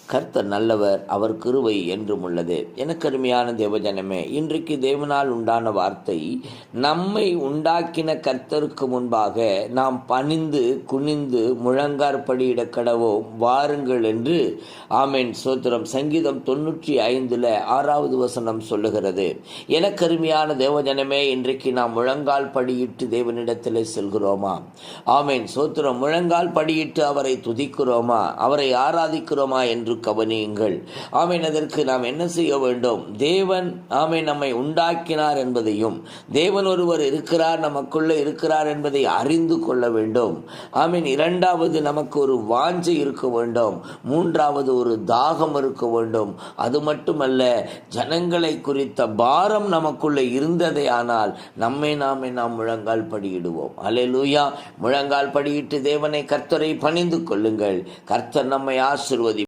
கர்த்தர் நல்லவர், அவர் கிருபை என்றும் உள்ளது. எனக்கு அருமையான தேவஜனமே, இன்றைக்கு தேவனால் உண்டான வார்த்தை, நம்மை உண்டாக்கின கர்த்தருக்கு முன்பாக நாம் பணிந்து குனிந்து முழங்காற்படியிட கடவோம் வாருங்கள் என்று. ஆமென், சோத்திரம். சங்கீதம் 95:6 வசனம் சொல்லுகிறது. எனக்கு அருமையான தேவஜனமே, இன்றைக்கு நாம் முழங்கால் படியிட்டு தேவனிடத்திலே செல்கிறோமா? ஆமென், சோத்திரம். முழங்கால் படியிட்டு அவரை துதிக்கிறோமா? அவரை ஆராதிக்கிறோமா என்று கவனியுங்கள். ஆமென். அதற்கு நாம் என்ன செய்ய வேண்டும்? தேவன் நம்மை உண்டாக்கினார் என்பதையும், தேவன் ஒருவர் இருக்கிறார், நமக்குள்ளே இருக்கிறார் என்பதை அறிந்து கொள்ள வேண்டும். ஆமென். இரண்டாவது, நமக்கு ஒரு வாஞ்சை இருக்க வேண்டும். மூன்றாவது, ஒரு தாகம் இருக்க வேண்டும். அது மட்டுமல்ல, ஜனங்களை குறித்த பாரம் நமக்குள்ளே இருந்ததே ஆனால் நாம் முழங்கால் படியிடுவோம். அல்லேலூயா. முழங்கால் படியிட்டு தேவனை, கர்த்தரை பணிந்து கொள்ளுங்கள். கர்த்தர் நம்மை ஆசீர்வதி